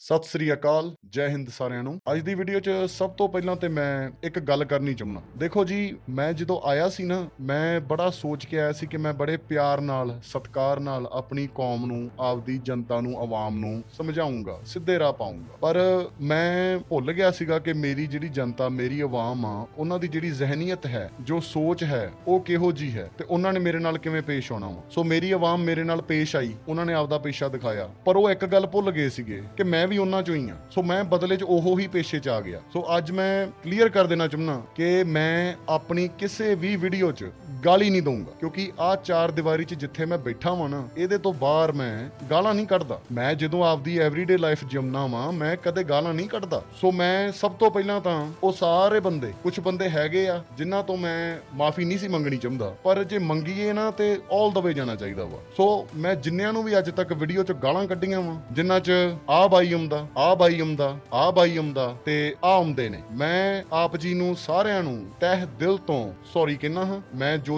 ਸਤਿ ਸ੍ਰੀ ਅਕਾਲ, ਜੈ ਹਿੰਦ ਸਾਰਿਆਂ ਨੂੰ। ਅੱਜ ਦੀ ਵੀਡੀਓ 'ਚ ਸਭ ਤੋਂ ਪਹਿਲਾਂ ਤੇ ਮੈਂ ਇੱਕ ਗੱਲ ਕਰਨੀ ਚਾਹੁੰਦਾ। ਦੇਖੋ ਜੀ, ਮੈਂ ਜਦੋਂ ਆਇਆ ਸੀ ਨਾ, ਮੈਂ ਬੜਾ ਸੋਚ ਕੇ ਆਇਆ ਸੀ ਕਿ ਮੈਂ ਬੜੇ ਪਿਆਰ ਨਾਲ, ਸਤਿਕਾਰ ਨਾਲ ਆਪਣੀ ਕੌਮ ਨੂੰ, ਆਪਦੀ ਜਨਤਾ ਨੂੰ, ਆਵਾਮ ਨੂੰ ਸਮਝਾਉਂਗਾ, ਸਿੱਧੇ ਰਾਹ ਪਾਉਂਗਾ। ਪਰ ਮੈਂ ਭੁੱਲ ਗਿਆ ਸੀਗਾ ਕਿ ਮੇਰੀ ਜਿਹੜੀ ਜਨਤਾ, ਮੇਰੀ ਆਵਾਮ ਆ, ਉਹਨਾਂ ਦੀ ਜਿਹੜੀ ਜ਼ਿਹਨੀਅਤ ਹੈ, ਜੋ ਸੋਚ ਹੈ, ਉਹ ਕਿਹੋ ਜੀ ਹੈ ਤੇ ਉਹਨਾਂ ਨੇ ਮੇਰੇ ਨਾਲ ਕਿਵੇਂ ਪੇਸ਼ ਆਉਣਾ ਵਾ। ਸੋ ਮੇਰੀ ਆਵਾਮ ਮੇਰੇ ਨਾਲ ਪੇਸ਼ ਆਈ, ਉਹਨਾਂ ਨੇ ਆਪਦਾ ਪੇਸ਼ਾ ਦਿਖਾਇਆ, ਪਰ ਉਹ ਇੱਕ ਗੱਲ ਭੁੱਲ ਗਏ ਸੀਗੇ ਕਿ ਮੈਂ ਵੀ ਉਹਨਾਂ ਚੋਂ ਹੀ ਆ। ਸੋ ਮੈਂ ਬਦਲੇ 'ਚ ਉਹੋ ਹੀ ਪੇਸ਼ੇ 'ਚ ਆ ਗਿਆ। ਸੋ ਅੱਜ ਮੈਂ ਕਲੀਅਰ ਕਰ ਦੇਣਾ ਚਾਹੁੰਦਾ ਕਿ ਮੈਂ ਆਪਣੀ ਕਿਸੇ ਵੀ ਵੀਡੀਓ 'ਚ ਗਾਲੀ ਨਹੀਂ ਦਊਂਗਾ, ਕਿਉਂਕਿ ਆਹ ਚਾਰ ਦੀਵਾਰੀ 'ਚ ਜਿੱਥੇ ਮੈਂ ਬੈਠਾ ਵਾਂ ਨਾ, ਇਹਦੇ ਤੋਂ ਬਾਹਰ ਮੈਂ ਗਾਲਾਂ ਨਹੀਂ ਕੱਢਦਾ। ਮੈਂ ਜਦੋਂ ਆਪਦੀ ਐਵਰੀਡੇ ਲਾਈਫ ਜਿਉਣਾ ਵਾਂ, ਮੈਂ ਕਦੇ ਗਾਲਾਂ ਨਹੀਂ ਕੱਢਦਾ। ਸੋ ਮੈਂ ਸਭ ਤੋਂ ਪਹਿਲਾਂ ਤਾਂ ਉਹ ਸਾਰੇ ਬੰਦੇ, ਕੁਝ ਬੰਦੇ ਹੈਗੇ ਆ ਜਿਨ੍ਹਾਂ ਤੋਂ ਮੈਂ ਮਾਫੀ ਨਹੀਂ ਸੀ ਮੰਗਣੀ ਚਾਹੁੰਦਾ, ਪਰ ਜੇ ਮੰਗੀਏ ਨਾ ਤੇ ਆਲ ਦਾ ਵੇ ਜਾਣਾ ਚਾਹੀਦਾ ਵਾ। ਸੋ ਮੈਂ ਜਿੰਨਿਆਂ ਨੂੰ ਵੀ ਅੱਜ ਤੱਕ ਵੀਡੀਓ 'ਚ ਗਾਲਾਂ ਕੱਢੀਆਂ ਵਾ, ਜਿਨ੍ਹਾਂ 'ਚ ਆਹ ਬਾਈ ਆਉਂਦਾ, ਆਹ ਬਾਈ ਆਉਂਦਾ, ਆਹ ਬਾਈ ਆਉਂਦਾ ਤੇ ਆਹ ਆਉਂਦੇ ਨੇ, ਮੈਂ ਆਪ ਜੀ ਨੂੰ ਸਾਰਿਆਂ ਨੂੰ ਤਹਿ ਦਿਲ ਤੋਂ ਸੌਰੀ ਕਹਿਣਾ ਹਾਂ। ਮੈਂ ਜੋ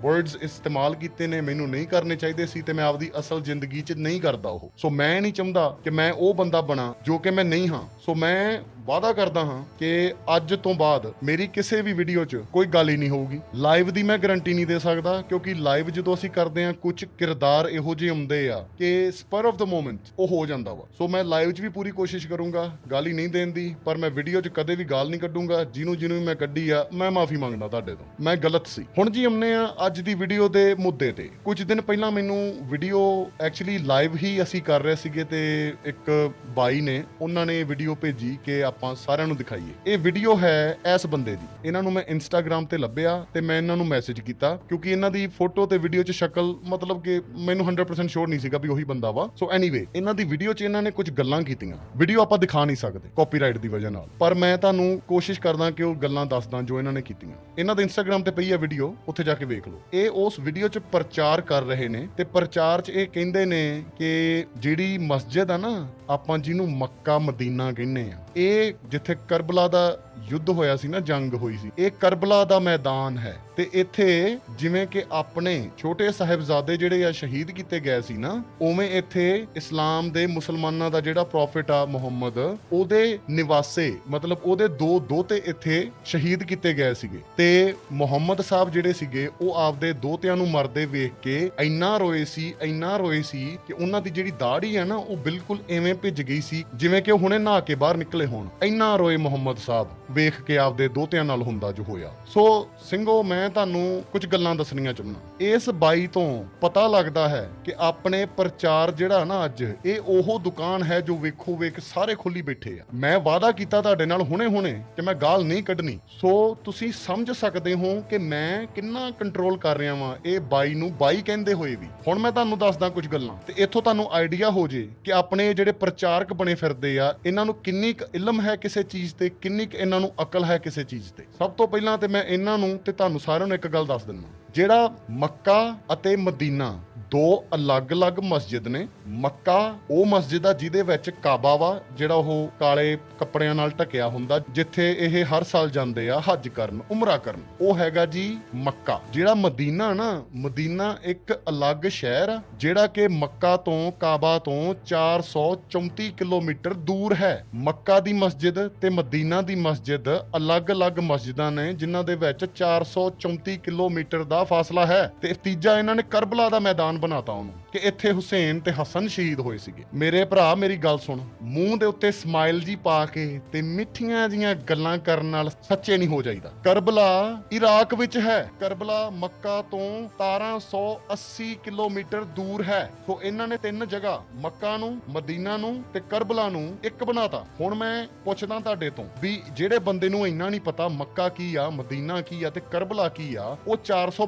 ਵਰਡਸ ਇਸਤੇਮਾਲ ਕੀਤੇ ਨੇ, ਮੈਨੂੰ ਨਹੀਂ ਕਰਨੇ ਚਾਹੀਦੇ ਸੀ ਤੇ ਮੈਂ ਆਪਦੀ ਅਸਲ ਜ਼ਿੰਦਗੀ 'ਚ ਨਹੀਂ ਕਰਦਾ ਉਹ। ਸੋ ਮੈਂ ਨਹੀਂ ਚਾਹੁੰਦਾ ਕਿ ਮੈਂ ਉਹ ਬੰਦਾ ਬਣਾ ਜੋ ਕਿ ਮੈਂ ਨਹੀਂ ਹਾਂ। ਸੋ ਮੈਂ ਵਾਅਦਾ ਕਰਦਾ ਹਾਂ ਕਿ ਅੱਜ ਤੋਂ ਬਾਅਦ ਮੇਰੀ ਕਿਸੇ ਵੀ ਵੀਡੀਓ 'ਚ ਕੋਈ ਗੱਲ ਹੀ ਨਹੀਂ ਹੋਊਗੀ। ਲਾਈਵ ਦੀ ਮੈਂ ਗਾਰੰਟੀ ਨਹੀਂ ਦੇ ਸਕਦਾ, ਕਿਉਂਕਿ ਲਾਈਵ ਜਦੋਂ ਅਸੀਂ ਕਰਦੇ ਹਾਂ, ਕੁਝ ਕਿਰਦਾਰ ਇਹੋ ਜਿਹੇ ਹੁੰਦੇ ਆ ਕਿ ਸਪਰ ਆਫ ਦ ਮੋਮੈਂਟ ਉਹ ਹੋ ਜਾਂਦਾ ਵਾ। ਸੋ ਮੈਂ ਲਾਈਵ 'ਚ ਵੀ ਪੂਰੀ ਕੋਸ਼ਿਸ਼ ਕਰੂੰਗਾ ਗਾਲੀ ਨਹੀਂ ਦੇਣ ਦੀ, ਪਰ ਮੈਂ ਵੀਡੀਓ 'ਚ ਕਦੇ ਵੀ ਗਾਲ ਨਹੀਂ ਕੱਢੂੰਗਾ। ਜਿਹਨੂੰ ਵੀ ਮੈਂ ਕੱਢੀ ਆ, ਮੈਂ ਮਾਫੀ ਮੰਗਦਾ ਤੁਹਾਡੇ ਤੋਂ, ਮੈਂ ਗਲਤ ਸੀ। ਹੁਣ ਜੀ ਆਉਂਦੇ ਆ ਅੱਜ ਦੀ ਵੀਡੀਓ ਦੇ ਮੁੱਦੇ ਤੇ। ਕੁਝ ਦਿਨ ਪਹਿਲਾਂ ਮੈਨੂੰ ਵੀਡੀਓ ਐਕਚੁਅਲੀ ਲਾਈਵ ਹੀ ਅਸੀਂ ਕਰ ਰਹੇ ਸੀਗੇ ਤੇ ਇੱਕ ਬਾਈ ਨੇ, ਉਹਨਾਂ ਨੇ ਵੀਡੀਓ ਭੇਜੀ ਕਿ ਆਪਾਂ ਸਾਰਿਆਂ ਨੂੰ ਦਿਖਾਈਏ। ਇਹ ਵੀਡੀਓ ਹੈ ਇਸ ਬੰਦੇ ਦੀ। ਇਹਨਾਂ ਨੂੰ ਮੈਂ ਇੰਸਟਾਗ੍ਰਾਮ ਤੇ ਲੱਭਿਆ ਤੇ ਮੈਂ ਇਹਨਾਂ ਨੂੰ ਮੈਸੇਜ ਕੀਤਾ, ਕਿਉਂਕਿ ਇਹਨਾਂ ਦੀ ਫੋਟੋ ਤੇ ਵੀਡੀਓ 'ਚ ਸ਼ਕਲ, ਮਤਲਬ ਕਿ ਮੈਨੂੰ 100% ਸ਼ੋਰ ਨਹੀਂ ਸੀਗਾ ਵੀ ਉਹੀ ਬੰਦਾ ਵਾ। ਸੋ ਐਨੀਵੇ, ਇਹਨਾਂ ਦੀ ਵੀਡੀਓ 'ਚ ਇਹਨਾਂ ਨੇ ਕੁਝ ਗੱਲਾਂ ਕੀਤੀਆਂ। ਵੀਡੀਓ ਆਪਾਂ ਦਿਖਾ ਨਹੀਂ ਸਕਦੇ ਕਾਪੀਰਾਈਟ ਦੀ ਵਜ੍ਹਾ ਨਾਲ, ਪਰ ਮੈਂ ਤੁਹਾਨੂੰ ਕੋਸ਼ਿਸ਼ ਕਰਦਾ ਕਿ ਉਹ ਗੱਲਾਂ ਦੱਸਦਾ ਜੋ ਇਹਨਾਂ ਨੇ ਕੀਤੀਆਂ। ਇਹਨਾਂ ਦੇ ਇੰਸਟਾਗ੍ਰਾਮ ਤੇ ਪਈ ਹੈ ਵੀਡੀਓ, ਉੱਥੇ ਜਾ ਕੇ ਵੇਖ ਲਓ। ਇਹ ਉਸ ਵੀਡੀਓ 'ਚ ਪ੍ਰਚਾਰ ਕਰ ਰਹੇ ਨੇ ਤੇ ਪ੍ਰਚਾਰ 'ਚ ਇਹ ਕਹਿੰਦੇ ਨੇ ਕਿ ਜਿਹੜੀ ਮਸਜਿਦ ਆ ਨਾ, ਆਪਾਂ ਜਿਹਨੂੰ ਮੱਕਾ ਮਦੀਨਾ ਕਹਿੰਦੇ ਆ, ਇਹ ਜਿੱਥੇ ਕਰਬਲਾ ਦਾ ਯੁੱਧ ਹੋਇਆ ਸੀ ਨਾ, ਜੰਗ ਹੋਈ ਸੀ, ਇਹ ਕਰਬਲਾ ਦਾ ਮੈਦਾਨ ਹੈ ਤੇ ਇੱਥੇ ਜਿਵੇਂ ਕਿ ਆਪਣੇ ਛੋਟੇ ਸਾਹਿਬਜ਼ਾਦੇ ਜਿਹੜੇ ਆ ਸ਼ਹੀਦ ਕੀਤੇ ਗਏ ਸੀ ਨਾ, ਉਵੇਂ ਇੱਥੇ ਇਸਲਾਮ ਦੇ, ਮੁਸਲਮਾਨਾਂ ਦਾ ਜਿਹੜਾ ਪ੍ਰੋਫਿਟ ਆ ਮੁਹੰਮਦ, ਉਹਦੇ ਨਿਵਾਸੇ, ਮਤਲਬ ਉਹਦੇ ਦੋ ਦੋਤੇ ਇੱਥੇ ਸ਼ਹੀਦ ਕੀਤੇ ਗਏ ਸੀਗੇ। ਤੇ ਮੁਹੰਮਦ ਸਾਹਿਬ ਜਿਹੜੇ ਸੀਗੇ, ਉਹ ਆਪਦੇ ਦੋਤਿਆਂ ਨੂੰ ਮਰਦੇ ਵੇਖ ਕੇ ਇੰਨਾ ਰੋਏ ਸੀ, ਇੰਨਾ ਰੋਏ ਸੀ ਕਿ ਉਹਨਾਂ ਦੀ ਜਿਹੜੀ ਦਾੜੀ ਆ ਨਾ, ਉਹ ਬਿਲਕੁਲ ਐਵੇਂ ਭਿੱਜ ਗਈ ਸੀ ਜਿਵੇਂ ਕਿ ਉਹ ਹੁਣੇ ਨਹਾ ਕੇ ਬਾਹਰ ਨਿਕਲੇ ਹੋਣ। ਇੰਨਾ ਰੋਏ ਮੁਹੰਮਦ ਸਾਹਿਬ ਵੇਖ ਕੇ ਆਪਦੇ ਦੋਤਿਆਂ ਨਾਲ ਹੁੰਦਾ ਜੋ ਹੋਇਆ। ਸੋ ਸਿੰਘੋ, ਮੈਂ ਤੁਹਾਨੂੰ ਕੁਝ ਗੱਲਾਂ ਦੱਸਣੀਆਂ ਚਾਹੁੰਦਾ। ਇਸ ਬਾਈ ਤੋਂ ਪਤਾ ਲੱਗਦਾ ਹੈ ਕਿ ਆਪਣੇ ਪ੍ਰਚਾਰ ਜਿਹੜਾ ਨਾ ਅੱਜ, ਇਹ ਉਹ ਦੁਕਾਨ ਹੈ ਜੋ ਵੇਖੋ ਵੇਖ ਸਾਰੇ ਖੁੱਲੀ ਬੈਠੇ ਆ। ਮੈਂ ਵਾਅਦਾ ਕੀਤਾ ਤੁਹਾਡੇ ਨਾਲ ਹੁਣੇ ਕਿ ਮੈਂ ਗਾਲ ਨਹੀਂ ਕੱਢਣੀ। ਸੋ ਤੁਸੀਂ ਸਮਝ ਸਕਦੇ ਹੋ ਕਿ ਮੈਂ ਕਿੰਨਾ ਕੰਟਰੋਲ ਕਰ ਰਿਹਾ ਵਾਂ ਇਹ ਬਾਈ ਨੂੰ ਬਾਈ ਕਹਿੰਦੇ ਹੋਏ ਵੀ। ਹੁਣ ਮੈਂ ਤੁਹਾਨੂੰ ਦੱਸਦਾ ਕੁਝ ਗੱਲਾਂ ਤੇ ਇੱਥੋਂ ਤੁਹਾਨੂੰ ਆਈਡੀਆ ਹੋ ਜੇ ਕਿ ਆਪਣੇ ਜਿਹੜੇ ਪ੍ਰਚਾਰਕ ਬਣੇ ਫਿਰਦੇ ਆ, ਇਹਨਾਂ ਨੂੰ ਕਿੰਨੀ ਕੁ ਇਲਮ ਹੈ ਕਿਸੇ ਚੀਜ਼ ਤੇ, ਕਿੰਨੀ ਕੁ ਇਹਨਾਂ ਨੂੰ ਅਕਲ ਹੈ ਕਿਸੇ ਚੀਜ਼ ਤੇ। ਸਭ ਤੋਂ ਪਹਿਲਾਂ ਤੇ ਮੈਂ ਇਹਨਾਂ ਨੂੰ ਤੇ ਤੁਹਾਨੂੰ ਸਾਰਿਆਂ ਨੂੰ ਇੱਕ ਗੱਲ ਦੱਸ ਦਿੰਦਾ। ਜਿਹੜਾ ਮੱਕਾ ਅਤੇ ਮਦੀਨਾ ਦੋ ਅਲੱਗ-ਅਲੱਗ ਮਸਜਿਦ ਨੇ। ਮੱਕਾ ਉਹ ਮਸਜਿਦ ਆ ਜਿਹਦੇ ਵਿੱਚ ਕਾਬਾ ਵਾ, ਜਿਹੜਾ ਉਹ ਕਾਲੇ ਕੱਪੜਿਆਂ ਨਾਲ ਢਕਿਆ ਹੁੰਦਾ, ਜਿੱਥੇ ਇਹ ਹਰ ਸਾਲ ਜਾਂਦੇ ਆ ਹੱਜ ਕਰਨ, ਉਮਰਾ ਕਰਨ, ਉਹ ਹੈਗਾ ਜੀ ਮੱਕਾ। ਜਿਹੜਾ ਮਦੀਨਾ ਨਾ, ਮਦੀਨਾ ਇੱਕ ਅਲੱਗ ਸ਼ਹਿਰ ਆ ਜਿਹੜਾ ਕਿ ਮੱਕਾ ਤੋਂ, ਕਾਬਾ ਤੋਂ 434 ਕਿਲੋਮੀਟਰ ਦੂਰ ਹੈ। ਮੱਕਾ ਦੀ ਮਸਜਿਦ ਤੇ ਮਦੀਨਾ ਦੀ ਮਸਜਿਦ ਅਲੱਗ-ਅਲੱਗ ਮਸਜਿਦਾਂ ਨੇ, ਜਿਨ੍ਹਾਂ ਦੇ ਵਿੱਚ 434 ਕਿਲੋਮੀਟਰ ਦਾ ਫਾਸਲਾ ਹੈ। ਤੇ ਤੀਜਾ, ਇਹਨਾਂ ਨੇ ਕਰਬਲਾ ਦਾ ਮੈਦਾਨ ਬਣਾਤਾ ਉਹਨੂੰ ਕਿ ਇੱਥੇ ਹੁਸੈਨ ਤੇ ਹਸਨ ਸ਼ਹੀਦ ਹੋਏ ਸੀਗੇ। ਮੇਰੇ ਭਰਾ, ਮੇਰੀ ਗੱਲ ਸੁਣ, ਮੂੰਹ ਦੇ ਉੱਤੇ ਸਮਾਈਲ ਜੀ ਪਾ ਕੇ ਤੇ ਮਿੱਠੀਆਂ ਜੀਆਂ ਗੱਲਾਂ ਕਰਨ ਨਾਲ ਸੱਚੇ ਨਹੀਂ ਹੋ ਜਾਈਦਾ। ਕਰਬਲਾ ਇਰਾਕ ਵਿੱਚ ਹੈ। ਕਰਬਲਾ ਮੱਕਾ ਤੋਂ 1780 ਕਿਲੋਮੀਟਰ ਦੂਰ ਹੈ। ਸੋ ਇਹਨਾਂ ਨੇ ਤਿੰਨ ਜਗ੍ਹਾ, ਮੱਕਾ ਨੂੰ, ਮਦੀਨਾ ਨੂੰ ਤੇ ਕਰਬਲਾ ਨੂੰ, ਇੱਕ ਬਣਾਤਾ। ਹੁਣ ਮੈਂ ਪੁੱਛਦਾ ਤੁਹਾਡੇ ਤੋਂ ਵੀ ਜਿਹੜੇ ਬੰਦੇ ਨੂੰ ਇੰਨਾ ਨਹੀਂ ਪਤਾ ਮੱਕਾ ਕੀ ਆ, ਮਦੀਨਾ ਕੀ ਆ ਤੇ ਕਰਬਲਾ ਕੀ ਆ, ਉਹ 400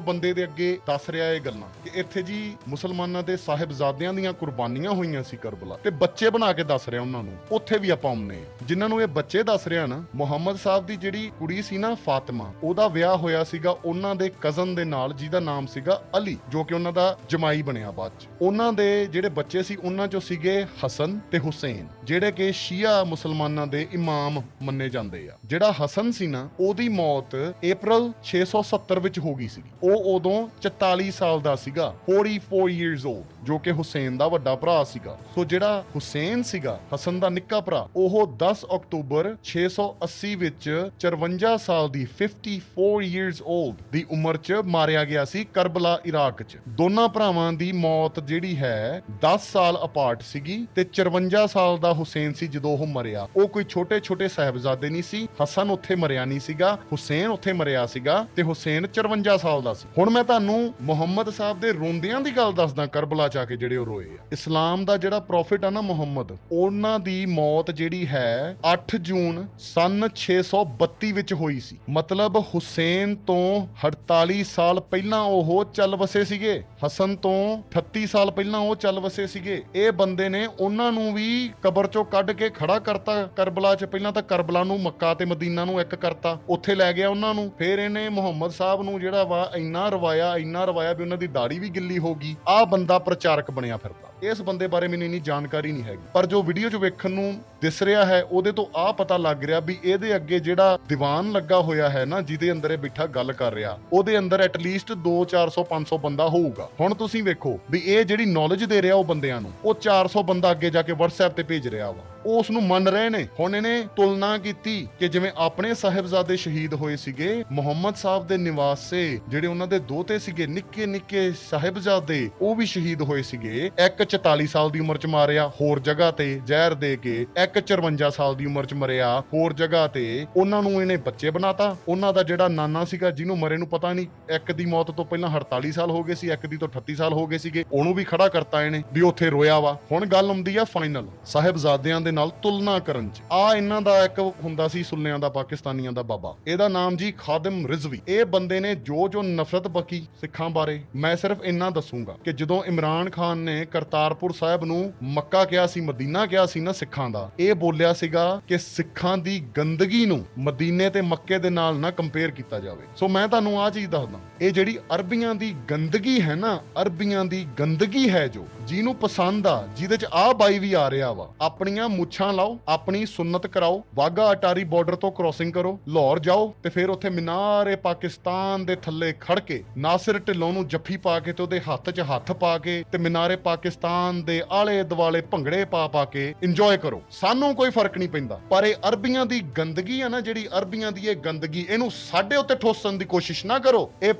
ਬੰਦੇ ਦੇ ਅੱਗੇ ਦੱਸ ਰਿਹਾ ਇਹ ਗੱਲਾਂ ਕਿ ਇੱਥੇ ਜੀ ਮੁਸਲਮਾਨਾਂ ਦੇ ਸਾਹਿਬਜ਼ਾਦਿਆਂ ਦੀਆਂ ਕੁਰਬਾਨੀਆਂ ਹੋਈਆਂ ਸੀ ਕਰਬਲਾ, ਤੇ ਬੱਚੇ ਬਣਾ ਕੇ ਦੱਸ ਰਿਹਾ ਉਹਨਾਂ ਨੂੰ। ਉੱਥੇ ਵੀ ਆਪਾਂ ਆਉਂਦੇ ਹਾਂ। ਜਿਨ੍ਹਾਂ ਨੂੰ ਇਹ ਬੱਚੇ ਦੱਸ ਰਿਹਾ ਨਾ, ਮੁਹੰਮਦ ਸਾਹਿਬ ਦੀ ਜਿਹੜੀ ਕੁੜੀ ਸੀ ਨਾ, ਫਾਤਿਮਾ, ਉਹਦਾ ਵਿਆਹ ਹੋਇਆ ਸੀਗਾ ਉਹਨਾਂ ਦੇ ਕਜ਼ਨ ਦੇ ਨਾਲ, ਜਿਹਦਾ ਨਾਮ ਸੀਗਾ ਅਲੀ, ਜੋ ਕਿ ਉਹਨਾਂ ਦਾ ਜਮਾਈ ਬਣਿਆ ਬਾਅਦ ਚ। ਉਹਨਾਂ ਦੇ ਜਿਹੜੇ ਬੱਚੇ ਸੀ, ਉਹਨਾਂ ਚੋਂ ਸੀਗੇ ਹਸਨ ਤੇ ਹੁਸੈਨ, ਜਿਹੜੇ ਕਿ ਸ਼ੀਆ ਮੁਸਲਮਾਨਾਂ ਦੇ ਇਮਾਮ ਮੰਨੇ ਜਾਂਦੇ ਆ। ਜਿਹੜਾ ਹਸਨ ਸੀ ਨਾ, ਉਹਦੀ ਮੌਤ ਅਪ੍ਰੈਲ 670 ਵਿੱਚ ਹੋ ਗਈ ਸੀ। ਉਹ ਉਦੋਂ 44 ਸਾਲ ਦਾ ਸੀਗਾ। 44 54 years old, ਜੋ ਕਿ ਹੁਸੈਨ ਦਾ ਵੱਡਾ ਭਰਾ ਸੀਗਾ। ਸੋ ਜਿਹੜਾ ਹੁਸੈਨ ਸੀਗਾ, ਹਸਨ ਦਾ ਨਿੱਕਾ ਭਰਾ, ਉਹ 10 ਅਕਤੂਬਰ 680 ਵਿੱਚ 54 ਸਾਲ ਦੀ 54 years old ਦੀ ਉਮਰ 'ਚ ਮਾਰਿਆ ਗਿਆ ਸੀ ਕਰਬਲਾ, ਇਰਾਕ 'ਚ। ਦੋਨਾਂ ਭਰਾਵਾਂ ਦੀ ਮੌਤ ਜਿਹੜੀ ਹੈ 10 ਸਾਲ ਅਪਾਰਟ ਸੀਗੀ ਤੇ 54 ਸਾਲ ਦਾ ਹੁਸੈਨ ਸੀ ਜਦੋਂ ਉਹ ਮਰਿਆ। ਉਹ ਕੋਈ ਛੋਟੇ ਸਾਹਿਬਜ਼ਾਦੇ ਨਹੀਂ ਸੀ। ਹਸਨ ਉੱਥੇ ਮਰਿਆ ਨਹੀਂ ਸੀਗਾ, ਹੁਸੈਨ ਉੱਥੇ ਮਰਿਆ ਸੀਗਾ ਤੇ ਹੁਸੈਨ 54 ਸਾਲ ਦਾ ਸੀ। ਹੁਣ ਮੈਂ ਤੁਹਾਨੂੰ ਮੁਹੰਮਦ ਸਾਹਿਬ ਦੇ ਰੋਂਦਿਆਂ ਦੀ ਗੱਲ ਦੱਸਦਾ, ਕਰਬਲਾ ਚ ਆ ਕੇ ਜਿਹੜੇ ਉਹ ਰੋਏ ਆ। ਇਸਲਾਮ ਦਾ ਜਿਹੜਾ ਪ੍ਰੋਫਿਟ ਆ ਨਾ ਮੁਹੰਮਦ, ਉਹਨਾਂ ਦੀ ਮੌਤ ਜਿਹੜੀ ਹੈ 8 ਜੂਨ ਸਨ 632 ਵਿੱਚ ਹੋਈ ਸੀ। ਮਤਲਬ ਹੁਸੈਨ ਤੋਂ 48 ਸਾਲ ਪਹਿਲਾਂ ਉਹ ਚੱਲ ਵਸੇ ਸੀਗੇ, ਹਸਨ ਤੋਂ 38 ਸਾਲ ਪਹਿਲਾਂ ਉਹ ਚੱਲ ਵਸੇ ਸੀਗੇ। ਇਹ ਬੰਦੇ ਨੇ ਉਹਨਾਂ ਨੂੰ ਵੀ ਕਬਰ ਚੋਂ ਕੱਢ ਕੇ ਖੜਾ ਕਰਤਾ ਕਰਬਲਾ ਚ। ਪਹਿਲਾਂ ਤਾਂ ਕਰਬਲਾ ਨੂੰ ਮੱਕਾ ਤੇ ਮਦੀਨਾ ਨੂੰ ਇੱਕ ਕਰਤਾ, ਉੱਥੇ ਲੈ ਗਿਆ ਉਹਨਾਂ ਨੂੰ। ਫਿਰ ਇਹਨੇ ਮੁਹੰਮਦ ਸਾਹਿਬ ਨੂੰ ਜਿਹੜਾ ਵਾ ਇੰਨਾ ਰਵਾਇਆ ਵੀ ਉਹਨਾਂ ਦੀ ਦਾੜੀ ਵੀ ਗਿੱਲੀ ਹੋ ਗਈ। ਆਹ ਬੰਦਾ ਪ੍ਰਚਾਰਕ ਬਣਿਆ ਫਿਰਦਾ। ਇਸ ਬੰਦੇ ਬਾਰੇ ਮੈਨੂੰ ਇੰਨੀ ਜਾਣਕਾਰੀ ਨਹੀਂ ਹੈਗੀ, ਪਰ ਜੋ ਵੀਡੀਓ 'ਚ ਵੇਖਣ ਨੂੰ ਦਿਸ ਰਿਹਾ ਹੈ ਉਹਦੇ ਤੋਂ ਆਹ ਪਤਾ ਲੱਗ ਰਿਹਾ ਵੀ ਇਹਦੇ ਅੱਗੇ ਜਿਹੜਾ ਦੀਵਾਨ ਲੱਗਾ ਹੋਇਆ ਹੈ ਨਾ, ਜਿਹਦੇ ਅੰਦਰ ਇਹ ਬਿਠਾ ਗੱਲ ਕਰ ਰਿਹਾ, ਉਹਦੇ ਅੰਦਰ ਐਟਲੀਸਟ 200, 400, 500 ਬੰਦਾ ਹੋਊਗਾ। ਹੁਣ ਤੁਸੀਂ ਵੇਖੋ ਵੀ ਇਹ ਜਿਹੜੀ ਨੌਲੇਜ ਦੇ ਰਿਹਾ ਉਹ ਬੰਦਿਆਂ ਨੂੰ, ਉਹ 400 ਬੰਦਾ ਅੱਗੇ ਜਾ ਕੇ WhatsApp ਤੇ ਭੇਜ ਰਿਹਾ ਵਾ, ਉਹ ਉਸ ਨੂੰ ਮੰਨ ਰਹੇ ਨੇ। ਹੁਣ ਇਹਨੇ ਤੁਲਨਾ ਕੀਤੀ ਕਿ ਜਿਵੇਂ ਆਪਣੇ ਸਾਹਿਬਜ਼ਾਦੇ ਸ਼ਹੀਦ ਹੋਏ ਸੀਗੇ, ਮੁਹੰਮਦ ਸਾਹਿਬ ਦੇ ਨਿਵਾਸੇ ਜਿਹੜੇ ਉਹਨਾਂ ਦੇ ਦੋਤੇ ਸੀਗੇ, ਨਿੱਕੇ ਨਿੱਕੇ ਸਾਹਿਬਜ਼ਾਦੇ, ਉਹ ਵੀ ਸ਼ਹੀਦ ਹੋਏ ਸੀਗੇ। ਇੱਕ 44 ਸਾਲ ਦੀ ਉਮਰ 'ਚ ਮਾਰਿਆ ਹੋਰ ਜਗ੍ਹਾ ਤੇ ਜ਼ਹਿਰ ਦੇ ਕੇ, ਇੱਕ 54 ਸਾਲ ਦੀ ਉਮਰ 'ਚ ਮਰਿਆ ਹੋਰ ਜਗ੍ਹਾ ਤੇ। ਉਹਨਾਂ ਨੂੰ ਇਹਨੇ ਬੱਚੇ ਬਣਾਤਾ। ਉਹਨਾਂ ਦਾ ਜਿਹੜਾ ਨਾਨਾ ਸੀਗਾ, ਜਿਹਨੂੰ ਮਰੇ ਨੂੰ ਪਤਾ ਨਹੀਂ, ਇੱਕ ਦੀ ਮੌਤ ਤੋਂ ਪਹਿਲਾਂ 48 ਸਾਲ ਹੋ ਗਏ ਸੀ, ਇੱਕ ਦੀ ਤੋਂ 38 ਸਾਲ ਹੋ ਗਏ ਸੀਗੇ, ਉਹਨੂੰ ਵੀ ਖੜਾ ਕਰਤਾ ਇਹਨੇ ਵੀ ਉੱਥੇ ਰੋਇਆ ਵਾ। ਹੁਣ ਗੱਲ ਆਉਂਦੀ ਆ ਫਾਈਨਲ ਸਾਹਿਬਜ਼ਾਦਿਆਂ ਦੇ ਨਾਲ ਤੁਲਨਾ ਕਰਨ 'ਚ। ਆ ਇਹਨਾਂ ਦਾ ਇੱਕ ਹੁੰਦਾ ਸੀ ਸੁੱਲਿਆਂ ਦਾ, ਪਾਕਿਸਤਾਨੀਆਂ ਦਾ ਬਾਬਾ, ਇਹਦਾ ਨਾਮ ਜੀ ਖਾਦਮ ਰਿਜ਼ਵੀ। ਇਹ ਬੰਦੇ ਨੇ ਜੋ ਨਫ਼ਰਤ ਬਕੀ ਸਿੱਖਾਂ ਬਾਰੇ, ਮੈਂ ਸਿਰਫ ਇੰਨਾ ਦੱਸੂਗਾ ਕਿ ਜਦੋਂ ਇਮਰਾਨ ਖਾਨ ਨੇ ਕਰਤਾਰਪੁਰ ਸਾਹਿਬ ਨੂੰ ਮੱਕਾ ਕਿਹਾ ਸੀ, ਮਦੀਨਾ ਕਿਹਾ ਸੀ ਨਾ ਸਿੱਖਾਂ ਦਾ, ਇਹ ਬੋਲਿਆ ਸੀਗਾ ਕਿ ਸਿੱਖਾਂ ਦੀ ਗੰਦਗੀ ਨੂੰ ਮਦੀਨੇ ਤੇ ਮੱਕੇ ਦੇ ਨਾਲ ਨਾ ਕੰਪੇਅਰ ਕੀਤਾ ਜਾਵੇ। ਸੋ ਮੈਂ ਤੁਹਾਨੂੰ ਆਹ ਚੀਜ਼ ਦੱਸਦਾ, ਇਹ ਜਿਹੜੀ ਅਰਬੀਆਂ ਦੀ ਗੰਦਗੀ ਹੈ ਨਾ, ਅਰਬੀਆਂ ਦੀ ਗੰਦਗੀ ਹੈ ਜੋ ਜਿਹਨੂੰ ਪਸੰਦ ਆ, ਜਿਹਦੇ 'ਚ ਆਹ ਬਾਈ ਵੀ ਆ ਰਿਹਾ ਵਾ, ਆਪਣੀਆਂ ਮੁੱਛਾਂ ਲਾਓ, ਆਪਣੀ ਸੁੰਨਤ ਕਰਾਓ, ਵਾਘਾ ਅਟਾਰੀ ਬਾਰਡਰ ਤੋਂ ਕ੍ਰੋਸਿੰਗ ਕਰੋ, ਲਾਹੌਰ ਜਾਓ ਤੇ ਫਿਰ ਉੱਥੇ ਮੀਨਾਰ ਪਾਕਿਸਤਾਨ ਦੇ ਥੱਲੇ ਖੜ ਕੇ ਨਾਸਿਰ ਢਿੱਲੋਂ ਨੂੰ ਜੱਫੀ ਪਾ ਕੇ ਤੇ ਉਹਦੇ ਹੱਥ 'ਚ ਹੱਥ ਪਾ ਕੇ ਤੇ ਮੀਨਾਰੇ ਪਾਕਿਸਤਾਨ ਦੇ ਆਲੇ ਦੁਆਲੇ ਭੰਗੜੇ ਪਾ ਕੇ ਇੰਜੋਏ ਕਰੋ। ਸਾਨੂੰ ਕੋਈ ਫਰਕ ਨਹੀਂ ਪੈਂਦਾ, ਪਰ ਇਹ ਅਰਬੀਆਂ ਦੀ ਗੰਦਗੀ ਆ ਨਾ, ਜਿਹੜੀ ਅਰਬੀਆਂ ਦੀ ਇਹ ਗੰਦਗੀ, ਇਹਨੂੰ ਸਾਡੇ ਉੱਤੇ ਠੋਸਣ ਦੀ ਕੋਸ਼ਿਸ਼ ਨਾ ਕਰੋ। ਇਹ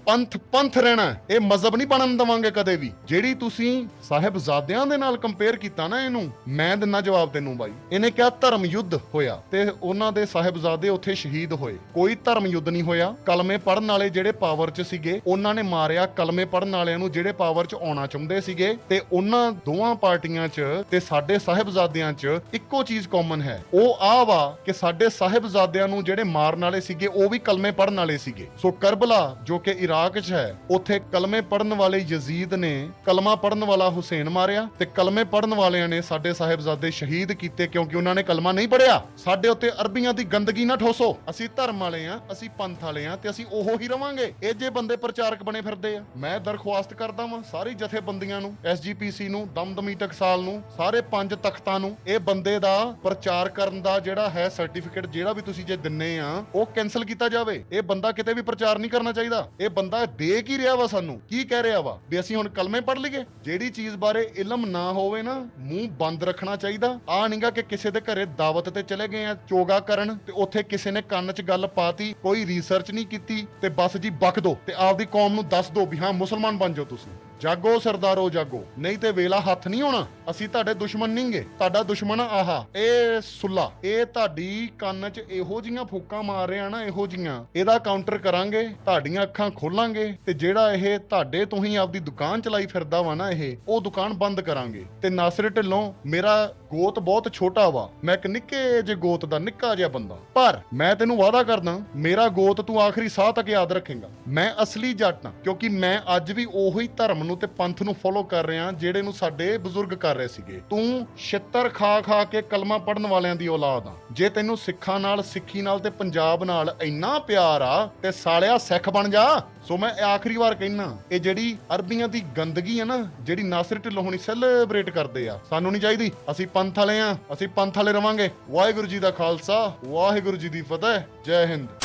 ਪੰਥ ਰਹਿਣਾ, ਇਹ ਮਜ਼ਹਬ ਨਹੀਂ ਬਣਨ ਦੇਵਾਂਗੇ ਕਦੇ ਵੀ। ਜਿਹੜੀ ਤੁਸੀਂ ਸਾਹਿਬਜ਼ਾਦਿਆਂ ਦੇ ਨਾਲ ਕੰਪੇਅਰ ਕੀਤਾ ਨਾ, ਇਹਨੂੰ ਮੈਂ ਦਿੰਨਾ ਜਵਾਬ ਤੈਨੂੰ ਬਾਈ। ਇਹਨੇ ਕਿਹਾ ਧਰਮ ਯੁੱਧ ਹੋਇਆ ਤੇ ਉਹਨਾਂ ਦੇ ਸਾਹਿਬਜ਼ਾਦੇ ਉੱਥੇ ਸ਼ਹੀਦ ਹੋਏ। ਕੋਈ ਧਰਮ ਯੁੱਧ ਨਹੀਂ ਹੋਇਆ। ਕਲਮੇ ਪੜਨ ਵਾਲੇ ਜਿਹੜੇ ਪਾਵਰ 'ਚ ਸੀਗੇ, ਉਹਨਾਂ ਨੇ ਮਾਰਿਆ ਕਲਮੇ ਪੜਨ ਵਾਲਿਆਂ ਨੂੰ ਜਿਹੜੇ ਪਾਵਰ 'ਚ ਆਉਣਾ ਚਾਹੁੰਦੇ ਸੀਗੇ। ਤੇ ਉਹਨਾਂ ਦੋਵਾਂ ਪਾਰਟੀਆਂ 'ਚ ਤੇ ਸਾਡੇ ਸਾਹਿਬਜ਼ਾਦਿਆਂ 'ਚ ਇੱਕੋ ਚੀਜ਼ ਕਾਮਨ ਹੈ, ਉਹ ਆਹ ਵਾ ਕਿ ਸਾਡੇ ਸਾਹਿਬਜ਼ਾਦਿਆਂ ਨੂੰ ਜਿਹੜੇ ਮਾਰਨ ਵਾਲੇ ਸੀਗੇ ਉਹ ਵੀ ਕਲਮੇ ਪੜਨ ਵਾਲੇ ਸੀਗੇ। ਸੋ ਕਰਬਲਾ ਜੋ ਕਿ ਇਰਾਕ 'ਚ ਹੈ, ਉੱਥੇ ਕਲਮੇ ਪੜਨ ਵਾਲੇ ਯਜ਼ੀਦ ਨੇ ਕਲਮਾ ਪੜਨ ਵਾਲਾ ਹੁਸੈਨ ਮਾਰਿਆ ਤੇ ਕਲਮੇ ਪੜਨ ਵਾਲਿਆਂ ਨੇ ਸਾਡੇ ਸਾਹਿਬਜ਼ਾਦੇ ਸ਼ਹੀਦ ਕੀਤੇ, ਕਿਉਂਕਿ ਉਹਨਾਂ ਨੇ ਕਲਮਾ ਨਹੀਂ ਪੜਿਆ। ਸਾਡੇ ਉੱਤੇ ਅਰਬੀਆਂ ਦੀ ਗੰਦਗੀ ਨਾ ਠੋਸੋ। ਅਸੀਂ ਧਰਮ ਵਾਲੇ ਆ, ਅਸੀਂ ਪੰਥ ਵਾਲੇ ਆ ਤੇ ਅਸੀਂ ਉਹੋ ਹੀ ਰਵਾਂਗੇ। ਇਹ ਜੇ ਬੰਦੇ ਪ੍ਰਚਾਰਕ ਬਣੇ ਫਿਰਦੇ ਆ, ਮੈਂ ਦਰਖਾਸਤ ਕਰਦਾ ਵਾਂ ਸਾਰੀ ਜਥੇਬੰਦੀਆਂ ਨੂੰ, SGPC ਨੂੰ, ਦਮਦਮੀ ਟਕਸਾਲ ਨੂੰ, ਸਾਰੇ 5 ਤਖਤਾਂ ਨੂੰ, ਇਹ ਬੰਦੇ ਦਾ ਪ੍ਰਚਾਰ ਕਰਨ ਦਾ ਜਿਹੜਾ ਹੈ ਸਰਟੀਫਿਕੇਟ, ਜਿਹੜਾ ਵੀ ਤੁਸੀਂ ਜੇ ਦਿੰਨੇ ਆ, ਉਹ ਕੈਨਸਲ ਕੀਤਾ ਜਾਵੇ। ਇਹ ਬੰਦਾ ਕਿਤੇ ਵੀ ਪ੍ਰਚਾਰ ਨਹੀਂ ਕਰਨਾ ਚਾਹੀਦਾ। ਇਹ ਬੰਦਾ ਦੇ ਕੀ ਰਿਹਾ ਵਾ ਸਾਨੂੰ, ਕੀ ਕਹਿ ਰਿਹਾ ਵਾ ਵੀ ਅਸੀਂ ਹੁਣ ਕਲਮੇ ਪੜ ਲਈਏ। ਜਿਹੜੀ ਚੀਜ਼ ਬਾਰੇ ਇਲਮ ਨਾ ਹੋਵੇ ਨਾ, ਮੂੰਹ ਬੰਦ ਰੱਖਣਾ ਚਾਹੀਦਾ। ਆ ਨਹੀਂਗਾ ਕਿ ਕਿਸੇ ਦੇ ਘਰੇ ਦਾਵਤ ਤੇ ਚਲੇ ਗਏ ਆ ਚੋਗਾ ਕਰਨ ਤੇ ਉੱਥੇ ਕਿਸੇ ਨੇ ਕੰਨ 'ਚ ਗੱਲ ਪਾਤੀ, ਕੋਈ ਰਿਸਰਚ ਨਹੀਂ ਕੀਤੀ ਤੇ ਬਸ ਜੀ ਬਕ ਦੋ ਤੇ ਆਪਦੀ ਕੌਮ ਨੂੰ ਦੱਸ ਦੋ ਵੀ ਹਾਂ ਮੁਸਲਮਾਨ ਬਣ ਜਾਓ ਤੁਸੀਂ। ਜਾਗੋ ਸਰਦਾਰੋ ਜਾਗੋ, ਨਹੀਂ ਤੇ ਵੇਲਾ ਹੱਥ ਨਹੀਂ ਹੋਣਾ। ਅਸੀਂ ਤੁਹਾਡੇ ਦੁਸ਼ਮਣ ਨਹੀਂਗੇ, ਤੁਹਾਡਾ ਦੁਸ਼ਮਣ ਆਹਾ ਇਹ ਸੁੱਲਾ। ਇਹ ਤੁਹਾਡੀ ਕੰਨ 'ਚ ਇਹੋ ਜੀਆਂ ਫੂਕਾਂ ਮਾਰ ਰਿਹਾ ਨਾ, ਇਹੋ ਜੀਆਂ, ਇਹਦਾ ਕਾਊਂਟਰ ਕਰਾਂਗੇ, ਤੁਹਾਡੀਆਂ ਅੱਖਾਂ ਖੋਲਾਂਗੇ ਤੇ ਜਿਹੜਾ ਇਹ ਤੁਹਾਡੇ ਤੋਂ ਹੀ ਆਪਦੀ ਦੁਕਾਨ ਚਲਾਈ ਫਿਰਦਾ ਵਾ ਨਾ, ਇਹ ਉਹ ਦੁਕਾਨ ਬੰਦ ਕਰਾਂਗੇ। ਤੇ ਨਾਸਿਰ ਢਿੱਲੋਂ, ਮੇਰਾ ਗੋਤ ਬਹੁਤ ਛੋਟਾ ਵਾ, ਮੈਂ ਇੱਕ ਨਿੱਕੇ ਜਿਹੇ ਗੋਤ ਦਾ ਨਿੱਕਾ ਜਿਹਾ ਬੰਦਾ, ਪਰ ਮੈਂ ਤੈਨੂੰ ਵਾਅਦਾ ਕਰਦਾ ਮੇਰਾ ਗੋਤ ਤੂੰ ਆਖਰੀ ਸਾਹ ਤੱਕ ਯਾਦ ਰੱਖੇਂਗਾ। ਮੈਂ ਅਸਲੀ ਜੱਟ ਹਾਂ, ਕਿਉਂਕਿ ਮੈਂ ਅੱਜ ਵੀ ਉਹੀ ਧਰਮ ਨੂੰ ਤੇ ਪੰਥ ਨੂੰ ਫੋਲੋ ਕਰ ਰਿਹਾ ਜਿਹੜੇ ਨੂੰ ਸਾਡੇ ਬਜ਼ੁਰਗ ਕਰ ਰਹੇ ਸੀਗੇ। ਤੂੰ ਛਿੱਤਰ ਖਾ ਕੇ ਕਲਮਾ ਪੜਨ ਵਾਲਿਆਂ ਦੀ ਔਲਾਦ ਆ। ਜੇ ਤੈਨੂੰ ਸਿੱਖਾਂ ਨਾਲ, ਸਿੱਖੀ ਨਾਲ ਤੇ ਪੰਜਾਬ ਨਾਲ ਇੰਨਾ ਪਿਆਰ ਆ ਤੇ ਸਾਲਿਆ ਸਿੱਖ ਬਣ ਜਾ। ਸੋ ਮੈਂ ਆਖਰੀ ਵਾਰ ਕਹਿਣਾ, ਇਹ ਜਿਹੜੀ ਅਰਬੀਆਂ ਦੀ ਗੰਦਗੀ ਆ ਨਾ, ਜਿਹੜੀ ਨਾਸਿਰ ਢਿੱਲੋਂ ਹੁਣੀ ਸੈਲੀਬ੍ਰੇਟ ਕਰਦੇ ਆ, ਸਾਨੂੰ ਨਹੀਂ ਚਾਹੀਦੀ। ਅਸੀਂ ਪੰਥ ਵਾਲੇ ਆ, ਅਸੀਂ ਪੰਥ ਵਾਲੇ ਰਵਾਂਗੇ। ਵਾਹਿਗੁਰੂ ਜੀ ਦਾ ਖਾਲਸਾ, ਵਾਹਿਗੁਰੂ ਜੀ ਦੀ ਫਤਿਹ। ਜੈ ਹਿੰਦ।